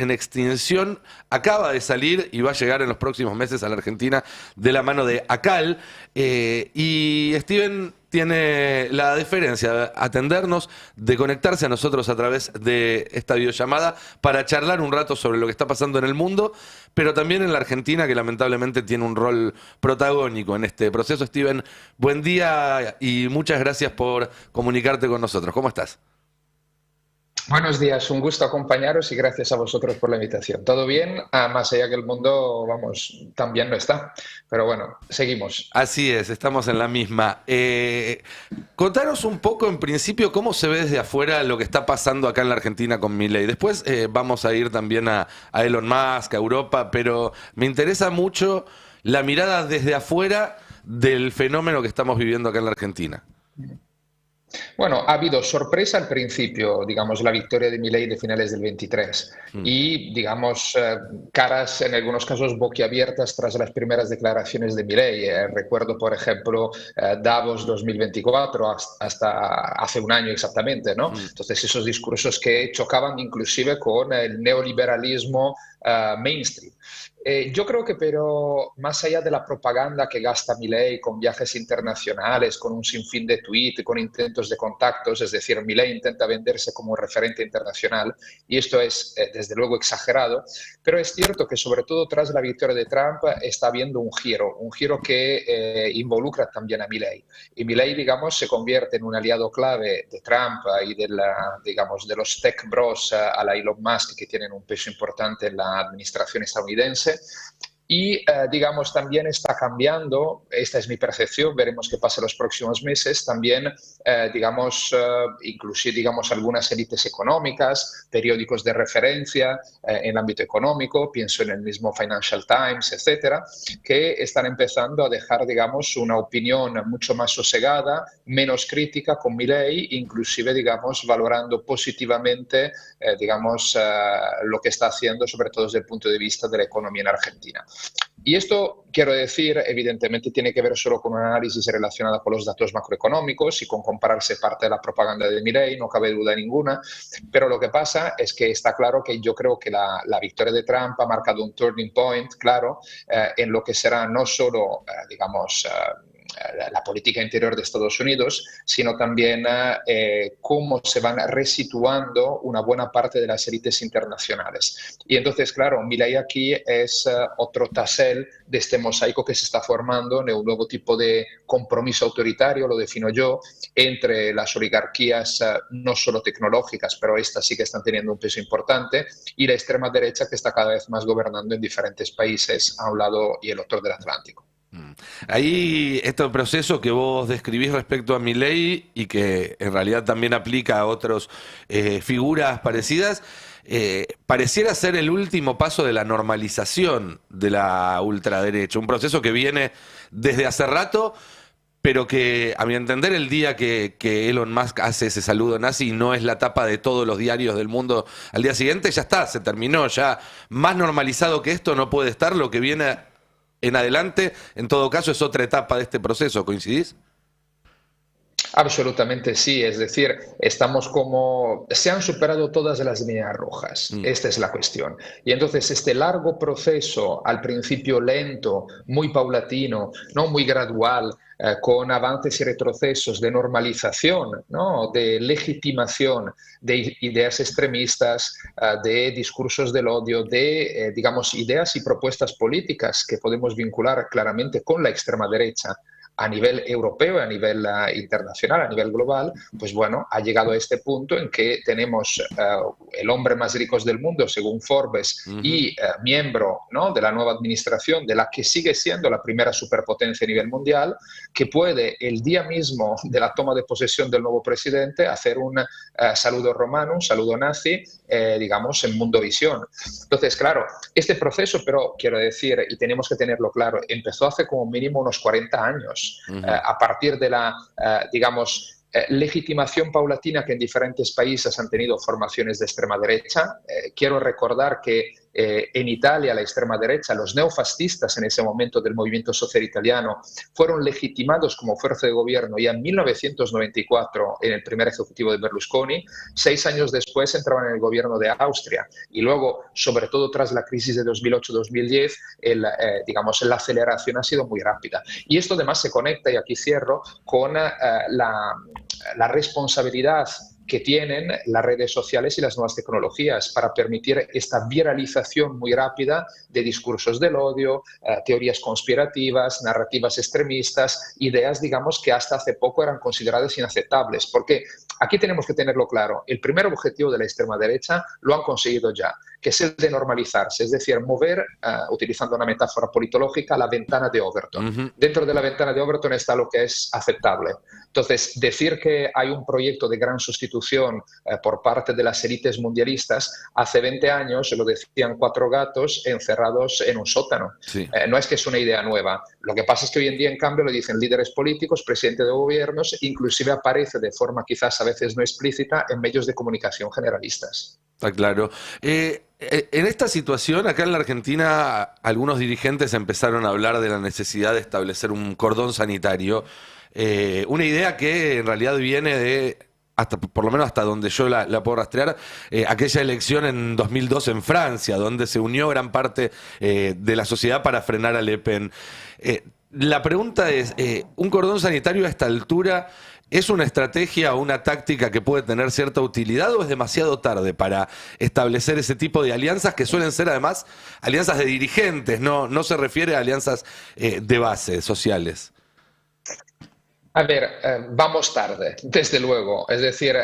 en extinción acaba de salir y va a llegar en los próximos meses a la Argentina de la mano de ACAL. Y Steven tiene la deferencia de atendernos, de conectarse a nosotros a través de esta videollamada para charlar un rato sobre lo que está pasando en el mundo, pero también en la Argentina, que lamentablemente tiene un rol protagónico en este proceso. Steven, buen día y muchas gracias por comunicarte con nosotros. ¿Cómo estás? Buenos días, un gusto acompañaros y gracias a vosotros por la invitación. ¿Todo bien? Más allá que el mundo, vamos, también no está. Pero bueno, seguimos. Así es, estamos en la misma. Contanos un poco, en principio, cómo se ve desde afuera lo que está pasando acá en la Argentina con Milei. Después vamos a ir también a Elon Musk, a Europa, pero me interesa mucho la mirada desde afuera del fenómeno que estamos viviendo acá en la Argentina. Bueno, ha habido sorpresa al principio, digamos, la victoria de Milei de finales del 23 Mm. y, digamos, caras en algunos casos boquiabiertas tras las primeras declaraciones de Milei. Recuerdo, por ejemplo, Davos 2024, hasta hace un año exactamente, ¿no? Mm. Entonces, esos discursos que chocaban inclusive con el neoliberalismo mainstream. Yo creo que, pero más allá de la propaganda que gasta Milei con viajes internacionales, con un sinfín de tweets, con intentos de contactos, es decir, Milei intenta venderse como un referente internacional y esto es desde luego exagerado, pero es cierto que sobre todo tras la victoria de Trump está habiendo un giro que involucra también a Milei. Y Milei, digamos, se convierte en un aliado clave de Trump y de, digamos, de los tech bros a la Elon Musk, que tienen un peso importante en la administración estadounidense. Y, digamos, también está cambiando, esta es mi percepción, veremos qué pasa en los próximos meses, también, digamos, inclusive, digamos, algunas élites económicas, periódicos de referencia en el ámbito económico, pienso en el mismo Financial Times, etcétera, que están empezando a dejar, digamos, una opinión mucho más sosegada, menos crítica con Milei, inclusive, digamos, valorando positivamente, digamos, lo que está haciendo, sobre todo desde el punto de vista de la economía en Argentina. Y esto, quiero decir, evidentemente tiene que ver solo con un análisis relacionado con los datos macroeconómicos y con compararse parte de la propaganda de Milei, no cabe duda ninguna, pero lo que pasa es que está claro que yo creo que la victoria de Trump ha marcado un turning point, claro, en lo que será no solo, digamos, la política interior de Estados Unidos, sino también cómo se van resituando una buena parte de las élites internacionales. Y entonces, claro, Milei aquí es otro tasel de este mosaico que se está formando en un nuevo tipo de compromiso autoritario, lo defino yo, entre las oligarquías no solo tecnológicas, pero estas sí que están teniendo un peso importante, y la extrema derecha que está cada vez más gobernando en diferentes países a un lado y el otro del Atlántico. Mm. Ahí, este proceso que vos describís respecto a Milei y que en realidad también aplica a otras figuras parecidas, pareciera ser el último paso de la normalización de la ultraderecha, un proceso que viene desde hace rato, pero que, a mi entender, el día que Elon Musk hace ese saludo nazi y no es la tapa de todos los diarios del mundo al día siguiente, ya está, se terminó, ya más normalizado que esto no puede estar, lo que viene en adelante, en todo caso, es otra etapa de este proceso, ¿coincidís? Absolutamente sí, es decir, estamos como, se han superado todas las líneas rojas, Mm. esta es la cuestión. Y entonces este largo proceso, al principio lento, muy paulatino, no muy gradual, con avances y retrocesos de normalización, ¿no? De legitimación de ideas extremistas, de discursos del odio, de, digamos, ideas y propuestas políticas que podemos vincular claramente con la extrema derecha a nivel europeo y a nivel internacional, a nivel global, pues bueno, ha llegado a este punto en que tenemos el hombre más rico del mundo, según Forbes, Ujú. y miembro, ¿no?, de la nueva administración, de la que sigue siendo la primera superpotencia a nivel mundial, que puede el día mismo de la toma de posesión del nuevo presidente hacer un saludo romano, un saludo nazi, digamos, en Mundovisión. Entonces, claro, este proceso, pero quiero decir, y tenemos que tenerlo claro, empezó hace como mínimo unos 40 años, Ujú. a partir de la, digamos, legitimación paulatina que en diferentes países han tenido formaciones de extrema derecha. Quiero recordar que en Italia la extrema derecha, los neofascistas en ese momento del movimiento social italiano, fueron legitimados como fuerza de gobierno ya en 1994 en el primer ejecutivo de Berlusconi. 6 años después entraban en el gobierno de Austria y luego, sobre todo tras la crisis de 2008-2010, digamos, la aceleración ha sido muy rápida. Y esto además se conecta, y aquí cierro, con la responsabilidad que tienen las redes sociales y las nuevas tecnologías para permitir esta viralización muy rápida de discursos del odio, teorías conspirativas, narrativas extremistas, ideas, digamos, que hasta hace poco eran consideradas inaceptables. Porque aquí tenemos que tenerlo claro, el primer objetivo de la extrema derecha lo han conseguido ya, que es el de normalizarse, es decir, mover, utilizando una metáfora politológica, la ventana de Overton. Dentro de la ventana de Overton está lo que es aceptable. Entonces, decir que hay un proyecto de gran sustitución por parte de las élites mundialistas, hace 20 años lo decían 4 gatos encerrados en un sótano. Sí. No es que es una idea nueva. Lo que pasa es que hoy en día, en cambio, lo dicen líderes políticos, presidentes de gobiernos, inclusive aparece de forma quizás a veces no explícita en medios de comunicación generalistas. Está claro. En esta situación, acá en la Argentina, algunos dirigentes empezaron a hablar de la necesidad de establecer un cordón sanitario. Una idea que en realidad viene de, por lo menos hasta donde yo la puedo rastrear, aquella elección en 2002 en Francia, donde se unió gran parte de la sociedad para frenar a Le Pen. La pregunta es, ¿un cordón sanitario a esta altura es una estrategia o una táctica que puede tener cierta utilidad o es demasiado tarde para establecer ese tipo de alianzas que suelen ser además alianzas de dirigentes, no se refiere a alianzas de base, sociales? A ver, vamos tarde, desde luego. Es decir,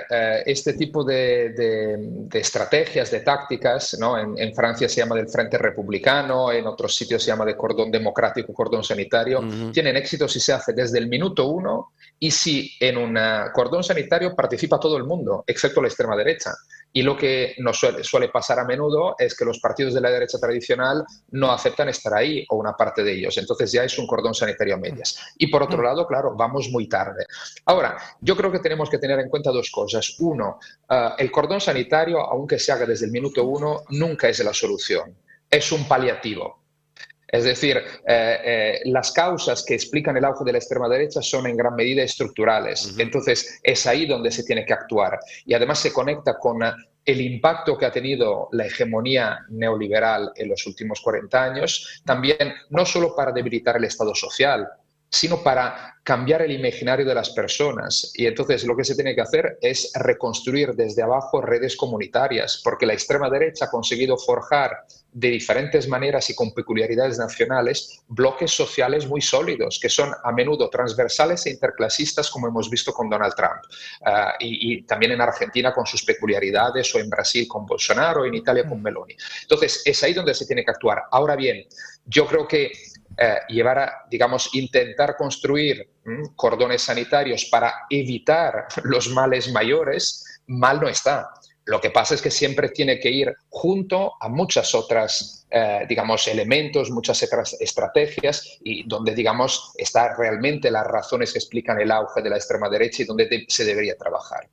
este tipo de estrategias, de tácticas, ¿no? En Francia se llama del Frente Republicano, en otros sitios se llama de cordón democrático, cordón sanitario, tienen éxito si se hace desde el minuto 1 y si en un cordón sanitario participa todo el mundo, excepto la extrema derecha. Y lo que nos suele pasar a menudo es que los partidos de la derecha tradicional no aceptan estar ahí, o una parte de ellos. Entonces ya es un cordón sanitario a medias. Y por otro lado, claro, vamos muy tarde. Ahora, yo creo que tenemos que tener en cuenta 2 cosas. Uno, el cordón sanitario, aunque se haga desde el minuto 1, nunca es la solución. Es un paliativo. Es decir, las causas que explican el auge de la extrema derecha son en gran medida estructurales. Entonces, es ahí donde se tiene que actuar. Y además se conecta con el impacto que ha tenido la hegemonía neoliberal en los últimos 40 años, también no solo para debilitar el Estado social, sino para cambiar el imaginario de las personas. Y entonces lo que se tiene que hacer es reconstruir desde abajo redes comunitarias, porque la extrema derecha ha conseguido forjar de diferentes maneras y con peculiaridades nacionales bloques sociales muy sólidos, que son a menudo transversales e interclasistas, como hemos visto con Donald Trump, y también en Argentina con sus peculiaridades, o en Brasil con Bolsonaro, o en Italia con Meloni. Entonces, es ahí donde se tiene que actuar. Ahora bien, yo creo que intentar construir cordones sanitarios para evitar los males mayores, mal no está. Lo que pasa es que siempre tiene que ir junto a muchas otras, elementos, muchas otras estrategias, y donde, están realmente las razones que explican el auge de la extrema derecha y donde se debería trabajar.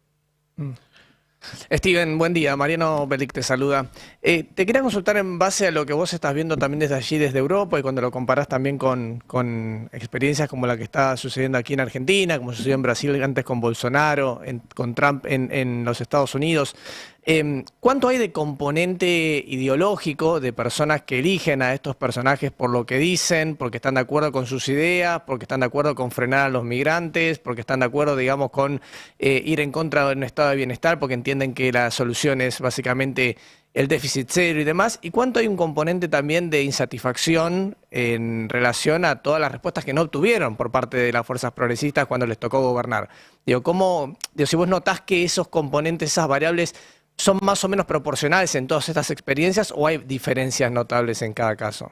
Steven, buen día. Mariano Belic te saluda. Te quería consultar en base a lo que vos estás viendo también desde allí, desde Europa, y cuando lo comparás también con experiencias como la que está sucediendo aquí en Argentina, como sucedió en Brasil antes con Bolsonaro, con Trump en los Estados Unidos. ¿Cuánto hay de componente ideológico de personas que eligen a estos personajes por lo que dicen, porque están de acuerdo con sus ideas, porque están de acuerdo con frenar a los migrantes, porque están de acuerdo, con ir en contra de un estado de bienestar, porque entienden que la solución es básicamente el déficit cero y demás? ¿Y cuánto hay un componente también de insatisfacción en relación a todas las respuestas que no obtuvieron por parte de las fuerzas progresistas cuando les tocó gobernar? Si vos notás que esos componentes, esas variables, ¿son más o menos proporcionales en todas estas experiencias o hay diferencias notables en cada caso?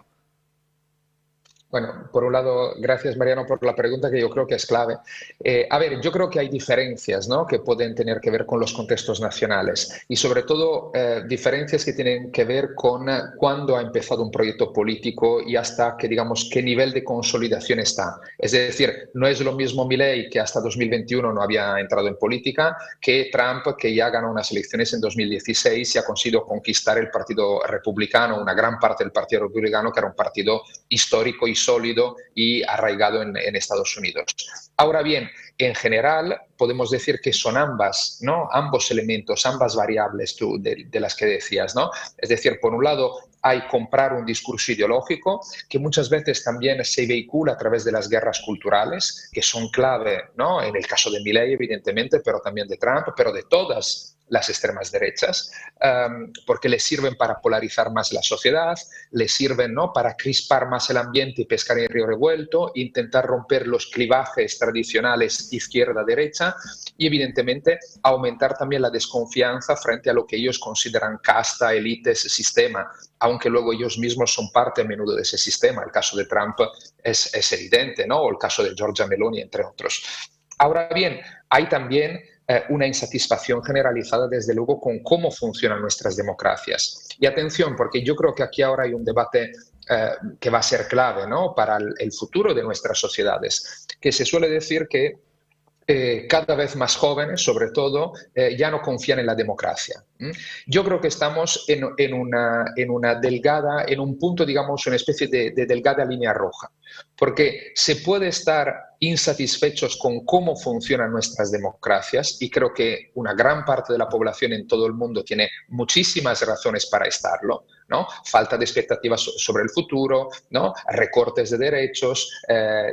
Bueno, por un lado, gracias Mariano por la pregunta que yo creo que es clave. A ver, yo creo que hay diferencias, ¿no?, que pueden tener que ver con los contextos nacionales y sobre todo diferencias que tienen que ver con cuándo ha empezado un proyecto político y hasta que, digamos, qué nivel de consolidación está. Es decir, no es lo mismo Milei, que hasta 2021 no había entrado en política, que Trump, que ya ganó unas elecciones en 2016 y ha conseguido conquistar el Partido Republicano, una gran parte del Partido Republicano, que era un partido histórico y sólido y arraigado en Estados Unidos. Ahora bien, en general podemos decir que son ambas, ¿no?, ambos elementos, ambas variables de las que decías, ¿no? Es decir, por un lado hay comprar un discurso ideológico que muchas veces también se vehicula a través de las guerras culturales, que son clave, ¿no?, en el caso de Milei, evidentemente, pero también de Trump, pero de todas las extremas derechas, porque les sirven para polarizar más la sociedad, les sirven, ¿no?, para crispar más el ambiente y pescar en río revuelto, intentar romper los clivajes tradicionales izquierda-derecha y, evidentemente, aumentar también la desconfianza frente a lo que ellos consideran casta, élites, sistema, aunque luego ellos mismos son parte a menudo de ese sistema. El caso de Trump es evidente, ¿no?, o el caso de Giorgia Meloni, entre otros. Ahora bien, hay también una insatisfacción generalizada, desde luego, con cómo funcionan nuestras democracias. Y atención, porque yo creo que aquí ahora hay un debate que va a ser clave, ¿no?, para el futuro de nuestras sociedades, que se suele decir que cada vez más jóvenes, sobre todo, ya no confían en la democracia. Yo creo que estamos en una delgada, en un punto, digamos, una especie de delgada línea roja, porque se puede estar insatisfechos con cómo funcionan nuestras democracias y creo que una gran parte de la población en todo el mundo tiene muchísimas razones para estarlo, ¿no? Falta de expectativas sobre el futuro, ¿no?, recortes de derechos,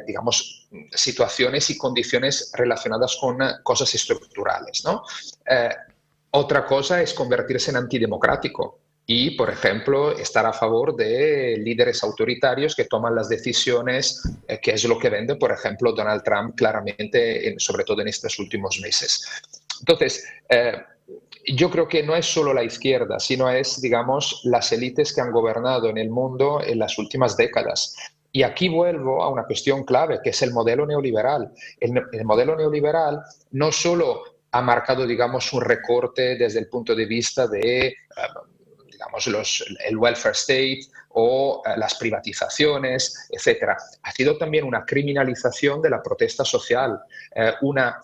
digamos, situaciones y condiciones relacionadas con cosas estructurales, ¿no? Otra cosa es convertirse en antidemocrático y, por ejemplo, estar a favor de líderes autoritarios que toman las decisiones, que es lo que vende, por ejemplo, Donald Trump claramente, sobre todo en estos últimos meses. Entonces, yo creo que no es solo la izquierda, sino es, digamos, las élites que han gobernado en el mundo en las últimas décadas. Y aquí vuelvo a una cuestión clave, que es el modelo neoliberal. El modelo neoliberal no solo ha marcado, digamos, un recorte desde el punto de vista de, digamos, el welfare state o las privatizaciones, etcétera. Ha sido también una criminalización de la protesta social, una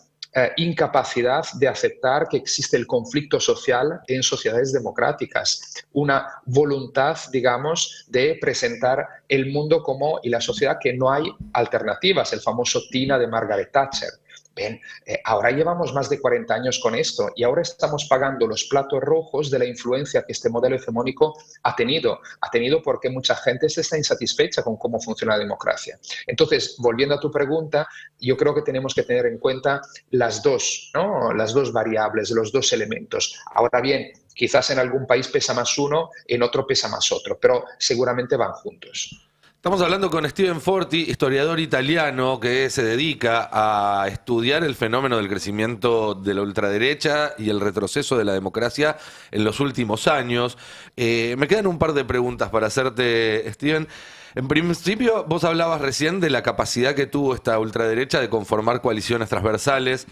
incapacidad de aceptar que existe el conflicto social en sociedades democráticas, una voluntad, digamos, de presentar el mundo como y la sociedad que no hay alternativas, el famoso Tina de Margaret Thatcher. Bien, ahora llevamos más de 40 años con esto y ahora estamos pagando los platos rojos de la influencia que este modelo hegemónico ha tenido. Ha tenido porque mucha gente se está insatisfecha con cómo funciona la democracia. Entonces, volviendo a tu pregunta, yo creo que tenemos que tener en cuenta las dos, ¿no?, las dos variables, los dos elementos. Ahora bien, quizás en algún país pesa más uno, en otro pesa más otro, pero seguramente van juntos. Estamos hablando con Steven Forti, historiador italiano que se dedica a estudiar el fenómeno del crecimiento de la ultraderecha y el retroceso de la democracia en los últimos años. Me quedan un par de preguntas para hacerte, Steven. En principio, vos hablabas recién de la capacidad que tuvo esta ultraderecha de conformar coaliciones transversales,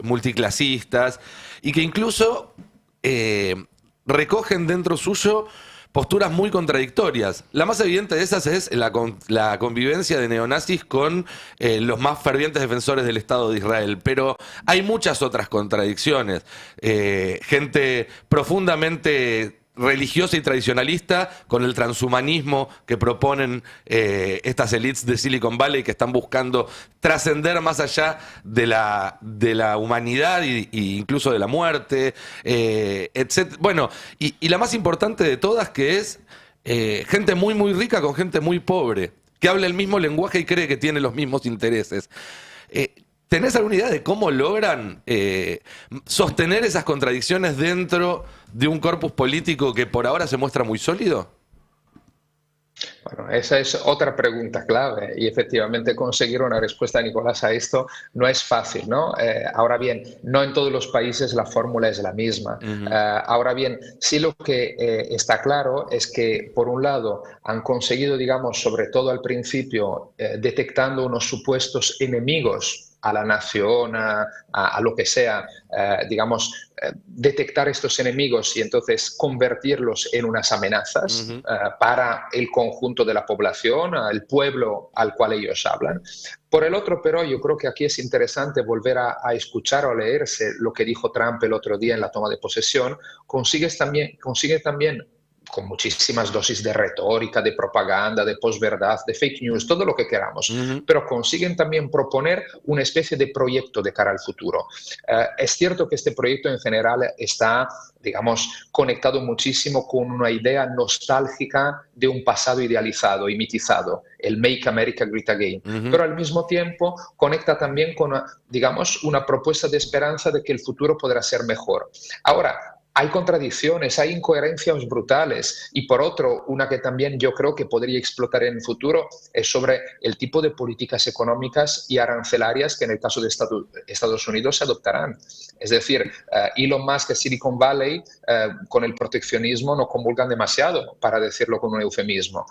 multiclasistas, y que incluso recogen dentro suyo posturas muy contradictorias. La más evidente de esas es la convivencia de neonazis con los más fervientes defensores del Estado de Israel. Pero hay muchas otras contradicciones. Gente profundamente religiosa y tradicionalista con el transhumanismo que proponen estas élites de Silicon Valley, que están buscando trascender más allá de la humanidad e incluso de la muerte, etc. Bueno, y la más importante de todas, que es gente muy, muy rica con gente muy pobre, que habla el mismo lenguaje y cree que tiene los mismos intereses. ¿Tenés alguna idea de cómo logran sostener esas contradicciones dentro de un corpus político que por ahora se muestra muy sólido? Bueno, esa es otra pregunta clave y efectivamente conseguir una respuesta, Nicolás, a esto no es fácil, ¿no? Ahora bien, no en todos los países la fórmula es la misma. Ujú, Ahora bien, sí lo que está claro es que, por un lado, han conseguido, digamos, sobre todo al principio, detectando unos supuestos enemigos a la nación, a lo que sea, digamos, detectar estos enemigos y entonces convertirlos en unas amenazas ujú. para el conjunto de la población, el pueblo al cual ellos hablan. Por el otro, pero yo creo que aquí es interesante volver a escuchar o leerse lo que dijo Trump el otro día en la toma de posesión. Consigue también con muchísimas dosis de retórica, de propaganda, de posverdad, de fake news, todo lo que queramos, Ujú. pero consiguen también proponer una especie de proyecto de cara al futuro. Es cierto que este proyecto en general está, digamos, conectado muchísimo con una idea nostálgica de un pasado idealizado y mitizado, el Make America Great Again, Ujú. pero al mismo tiempo conecta también con, digamos, una propuesta de esperanza de que el futuro podrá ser mejor. Ahora, hay contradicciones, hay incoherencias brutales y por otro, una que también yo creo que podría explotar en el futuro es sobre el tipo de políticas económicas y arancelarias que en el caso de Estados Unidos se adoptarán. Es decir, Elon Musk y Silicon Valley con el proteccionismo no comulgan demasiado, para decirlo con un eufemismo.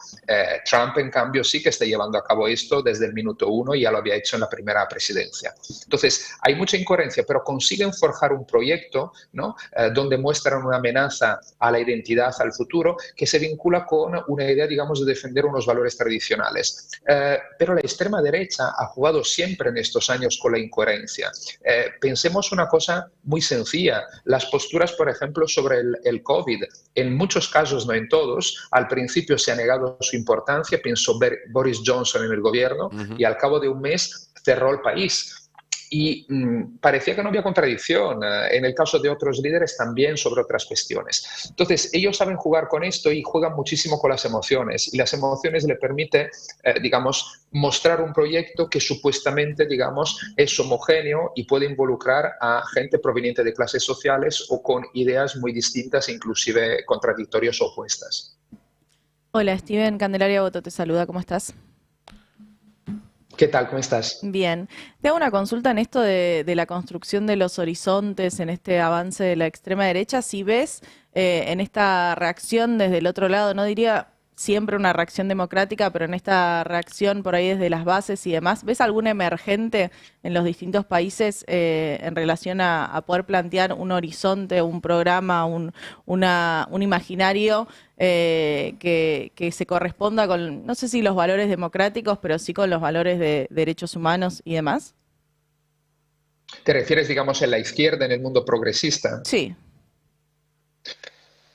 Trump, en cambio, sí que está llevando a cabo esto desde el minuto uno y ya lo había hecho en la primera presidencia. Entonces, hay mucha incoherencia, pero consiguen forjar un proyecto, ¿no? Donde muestran una amenaza a la identidad, al futuro, que se vincula con una idea, digamos, de defender unos valores tradicionales. Pero la extrema derecha ha jugado siempre en estos años con la incoherencia. Pensemos una cosa muy sencilla. Las posturas, por ejemplo, sobre el COVID, en muchos casos, no en todos, al principio se ha negado su importancia, pienso Boris Johnson en el gobierno, Ujú. y al cabo de un mes cerró el país. Y parecía que no había contradicción. En el caso de otros líderes también sobre otras cuestiones. Entonces, ellos saben jugar con esto y juegan muchísimo con las emociones. Y las emociones le permiten, digamos, mostrar un proyecto que supuestamente, digamos, es homogéneo y puede involucrar a gente proveniente de clases sociales o con ideas muy distintas, inclusive contradictorias o opuestas. Hola, Steven, Candelaria Boto te saluda, ¿cómo estás? ¿Qué tal? ¿Cómo estás? Bien. Te hago una consulta en esto de la construcción de los horizontes, en este avance de la extrema derecha. Si ves en esta reacción desde el otro lado, no diría siempre una reacción democrática, pero en esta reacción por ahí desde las bases y demás, ¿ves algún emergente en los distintos países en relación a poder plantear un horizonte, un programa, un imaginario que se corresponda con, no sé si los valores democráticos, pero sí con los valores de derechos humanos y demás? ¿Te refieres, digamos, en la izquierda, en el mundo progresista? Sí.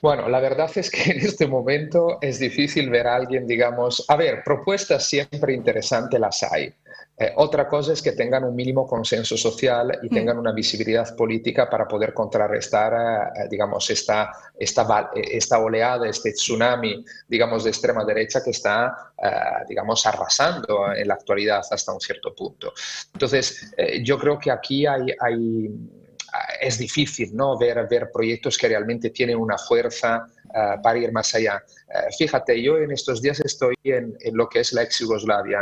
Bueno, la verdad es que en este momento es difícil ver a alguien, digamos, a ver, propuestas siempre interesantes las hay. Otra cosa es que tengan un mínimo consenso social y Mm. tengan una visibilidad política para poder contrarrestar, digamos, esta oleada, este tsunami, digamos, de extrema derecha que está, digamos, arrasando en la actualidad hasta un cierto punto. Entonces, yo creo que aquí es difícil, ¿no? ver proyectos que realmente tienen una fuerza para ir más allá. Fíjate, yo en estos días estoy en lo que es la ex Yugoslavia,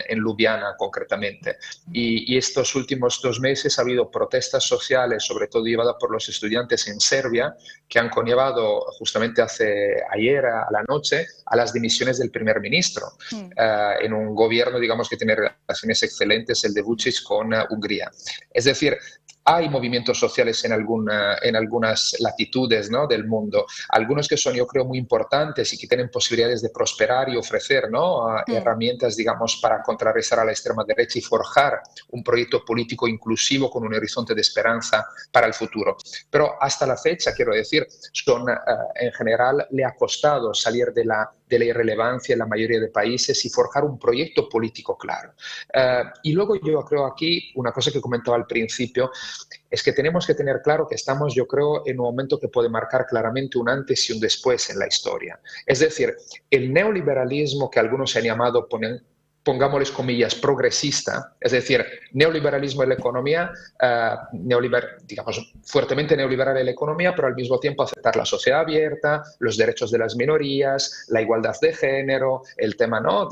en Ljubljana concretamente, y estos últimos 2 meses ha habido protestas sociales, sobre todo llevadas por los estudiantes en Serbia, que han conllevado justamente ayer a la noche a las dimisiones del primer ministro, Mm. en un gobierno, digamos, que tiene relaciones excelentes, el de Vučić, con Hungría. Es decir, hay movimientos sociales en algunas latitudes, ¿no?, del mundo, algunos que son, yo creo, muy importantes y que tienen posibilidades de prosperar y ofrecer, ¿no?, Mm. herramientas, digamos, para contrarrestar a la extrema derecha y forjar un proyecto político inclusivo con un horizonte de esperanza para el futuro. Pero hasta la fecha, quiero decir, en general le ha costado salir de la irrelevancia en la mayoría de países y forjar un proyecto político claro. Y luego yo creo aquí, una cosa que comentaba al principio, es que tenemos que tener claro que estamos, yo creo, en un momento que puede marcar claramente un antes y un después en la historia. Es decir, el neoliberalismo que algunos han llamado pongámosles comillas, progresista, es decir, neoliberalismo en la economía, digamos, fuertemente neoliberal en la economía, pero al mismo tiempo aceptar la sociedad abierta, los derechos de las minorías, la igualdad de género, el tema, ¿no?,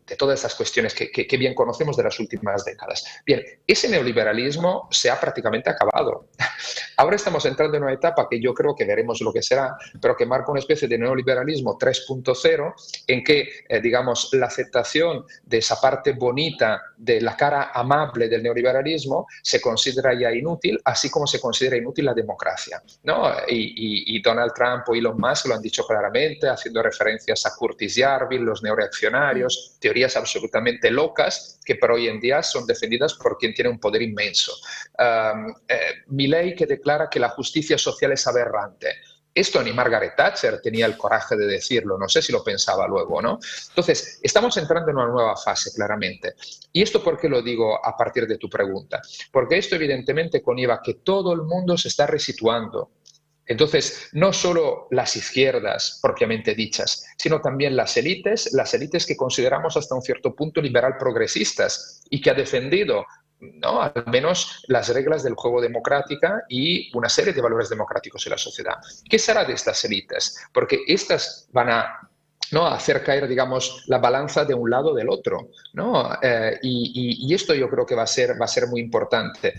de todas esas cuestiones que bien conocemos de las últimas décadas. Bien, ese neoliberalismo se ha prácticamente acabado. Ahora estamos entrando en una etapa que yo creo que veremos lo que será, pero que marca una especie de neoliberalismo 3.0 en que, digamos, la aceptación de esa parte bonita, de la cara amable del neoliberalismo, se considera ya inútil, así como se considera inútil la democracia, ¿no? Y Donald Trump o Elon Musk lo han dicho claramente, haciendo referencias a Curtis Yarville, los neoreaccionarios, teorías absolutamente locas que por hoy en día son defendidas por quien tiene un poder inmenso. Milei, que declara que la justicia social es aberrante. Esto ni Margaret Thatcher tenía el coraje de decirlo, no sé si lo pensaba luego, ¿no? Entonces, estamos entrando en una nueva fase, claramente. ¿Y esto por qué lo digo a partir de tu pregunta? Porque esto evidentemente conlleva que todo el mundo se está resituando. Entonces, no solo las izquierdas propiamente dichas, sino también las élites que consideramos hasta un cierto punto liberal progresistas y que ha defendido, ¿no?, al menos las reglas del juego democrática y una serie de valores democráticos en la sociedad. ¿Qué será de estas élites? Porque estas van a, ¿no?, hacer caer, digamos, la balanza de un lado o del otro, ¿no? Y esto yo creo que va a ser muy importante,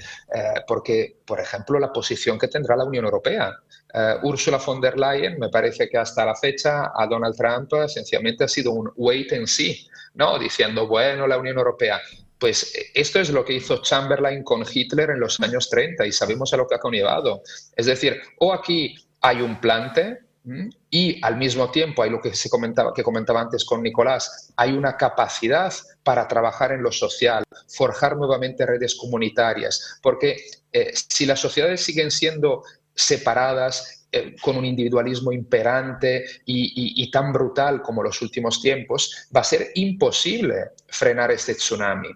porque, por ejemplo, la posición que tendrá la Unión Europea. Ursula von der Leyen, me parece que hasta la fecha a Donald Trump sencillamente ha sido un wait and see, ¿no?, diciendo, bueno, la Unión Europea. Pues esto es lo que hizo Chamberlain con Hitler en los años 30 y sabemos a lo que ha conllevado. Es decir, o aquí hay un plante y al mismo tiempo hay lo que comentaba antes con Nicolás, hay una capacidad para trabajar en lo social, forjar nuevamente redes comunitarias, porque si las sociedades siguen siendo separadas, con un individualismo imperante y tan brutal como los últimos tiempos, va a ser imposible frenar este tsunami.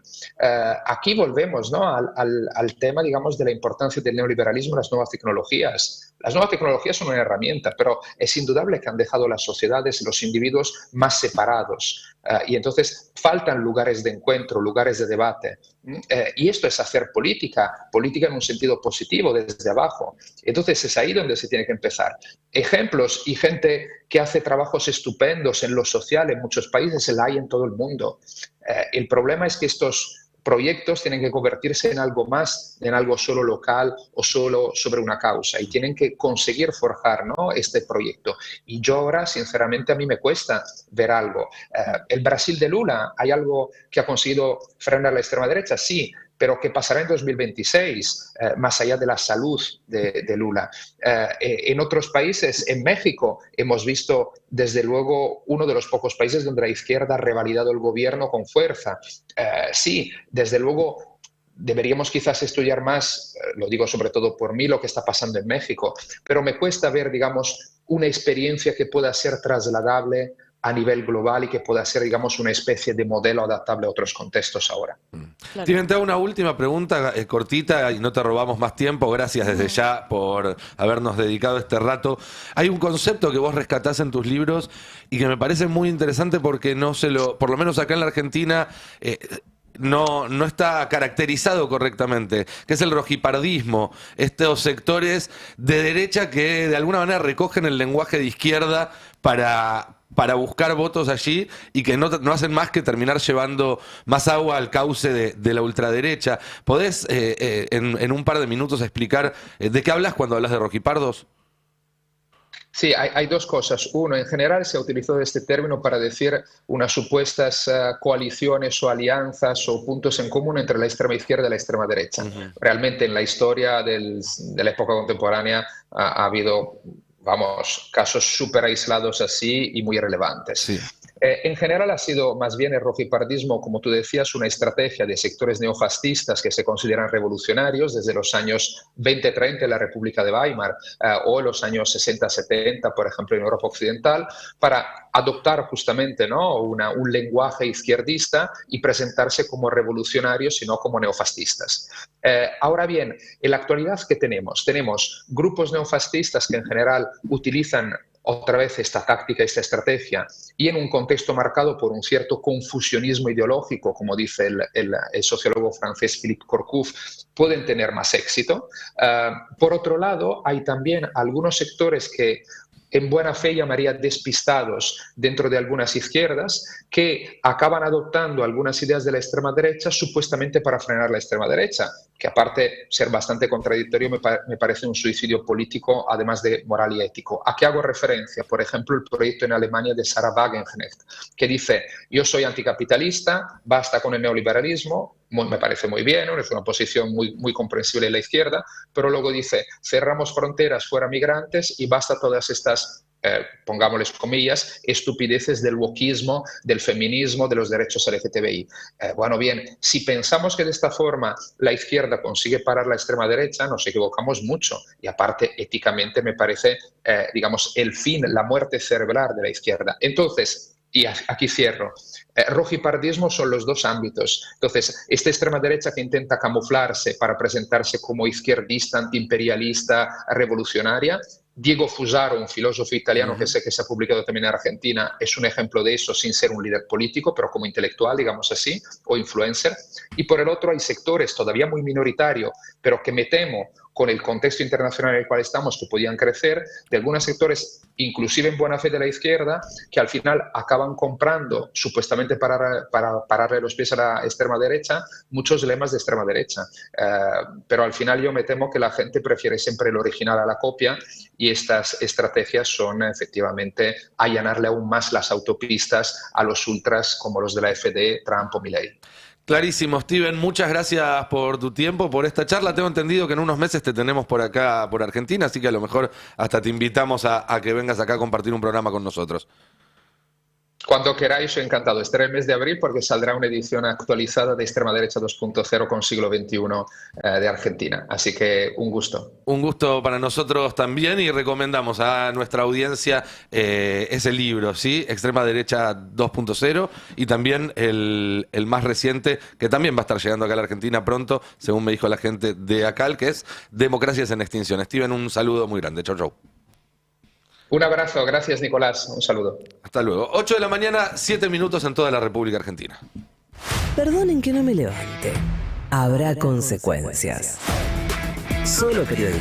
Aquí volvemos, ¿no?, al tema, digamos, de la importancia del neoliberalismo en las nuevas tecnologías. Las nuevas tecnologías son una herramienta, pero es indudable que han dejado las sociedades y los individuos más separados. Y entonces faltan lugares de encuentro, lugares de debate. Y esto es hacer política en un sentido positivo, desde abajo. Entonces es ahí donde se tiene que empezar. Ejemplos y gente que hace trabajos estupendos en lo social en muchos países, la hay en todo el mundo. El problema es que estos proyectos tienen que convertirse en algo más, en algo solo local o solo sobre una causa, y tienen que conseguir forjar, ¿no?, este proyecto. Y yo ahora, sinceramente, a mí me cuesta ver algo. ¿El Brasil de Lula hay algo que ha conseguido frenar la extrema derecha? Sí, pero ¿qué pasará en 2026, más allá de la salud de Lula? En otros países, en México, hemos visto, desde luego, uno de los pocos países donde la izquierda ha revalidado el gobierno con fuerza. Sí, desde luego, deberíamos quizás estudiar más, lo digo sobre todo por mí, lo que está pasando en México, pero me cuesta ver, digamos, una experiencia que pueda ser trasladable a nivel global y que pueda ser, digamos, una especie de modelo adaptable a otros contextos ahora. Claro. Steven, te hago una última pregunta cortita y no te robamos más tiempo. Gracias desde ya por habernos dedicado este rato. Hay un concepto que vos rescatás en tus libros y que me parece muy interesante porque por lo menos acá en la Argentina, no está caracterizado correctamente, que es el rojipardismo, estos sectores de derecha que de alguna manera recogen el lenguaje de izquierda para buscar votos allí y que no hacen más que terminar llevando más agua al cauce de la ultraderecha. ¿Podés en un par de minutos explicar de qué hablas cuando hablas de rojipardos? Sí, hay dos cosas. Uno, en general se ha utilizado este término para decir unas supuesdas coaliciones o alianzas o puntos en común entre la extrema izquierda y la extrema derecha. Realmente en la historia de la época contemporánea ha habido, vamos, casos súper aislados así y muy relevantes. Sí. En general ha sido más bien el rojipardismo, como tú decías, una estrategia de sectores neofascistas que se consideran revolucionarios desde los años 20-30 en la República de Weimar o los años 60-70, por ejemplo, en Europa Occidental, para adoptar justamente, ¿no?, un lenguaje izquierdista y presentarse como revolucionarios y no como neofascistas. Ahora bien, en la actualidad, ¿qué tenemos? Tenemos grupos neofascistas que en general utilizan otra vez esta táctica, esta estrategia, y en un contexto marcado por un cierto confusionismo ideológico, como dice el sociólogo francés Philippe Courcouf, pueden tener más éxito. Por otro lado, hay también algunos sectores que en buena fe llamaría despistados dentro de algunas izquierdas, que acaban adoptando algunas ideas de la extrema derecha supuestamente para frenar la extrema derecha, que aparte de ser bastante contradictorio me parece un suicidio político, además de moral y ético. ¿A qué hago referencia? Por ejemplo, el proyecto en Alemania de Sarah Wagenknecht, que dice: yo soy anticapitalista, basta con el neoliberalismo. Me parece muy bien, ¿no? Es una posición muy comprensible de la izquierda, pero luego dice: cerramos fronteras, fuera migrantes, y basta todas estas, pongámosles comillas, estupideces del wokismo, del feminismo, de los derechos LGTBI. Bueno, bien, si pensamos que de esta forma la izquierda consigue parar la extrema derecha, nos equivocamos mucho. Y aparte, éticamente me parece, digamos, el fin, la muerte cerebral de la izquierda. Entonces, y aquí cierro, rojipardismo son los dos ámbitos. Entonces, esta extrema derecha que intenta camuflarse para presentarse como izquierdista, antiimperialista, revolucionaria. Diego Fusaro, un filósofo italiano que sé que se ha publicado también en Argentina, es un ejemplo de eso, sin ser un líder político, pero como intelectual, digamos así, o influencer. Y por el otro hay sectores todavía muy minoritarios, pero que me temo, con el contexto internacional en el cual estamos, que podían crecer, de algunos sectores, inclusive en buena fe de la izquierda, que al final acaban comprando, supuestamente para pararle los pies a la extrema derecha, muchos lemas de extrema derecha. Pero al final yo me temo que la gente prefiere siempre el original a la copia, y estas estrategias son efectivamente allanarle aún más las autopistas a los ultras como los de la AfD, Trump o Milei. Clarísimo, Steven, muchas gracias por tu tiempo, por esta charla. Tengo entendido que en unos meses te tenemos por acá, por Argentina, así que a lo mejor hasta te invitamos a que vengas acá a compartir un programa con nosotros. Cuando queráis, soy encantado. Estaré el mes de abril porque saldrá una edición actualizada de Extrema Derecha 2.0 con siglo XXI de Argentina. Así que un gusto. Un gusto para nosotros también, y recomendamos a nuestra audiencia ese libro, ¿sí? Extrema Derecha 2.0, y también el más reciente, que también va a estar llegando acá a la Argentina pronto, según me dijo la gente de ACAL, que es Democracias en Extinción. Steven, un saludo muy grande. Chau, chau. Un abrazo, gracias Nicolás, un saludo. Hasta luego. 8 de la mañana, 7 minutos en toda la República Argentina. Perdonen que no me levante. Habrá consecuencias. Solo periodismo.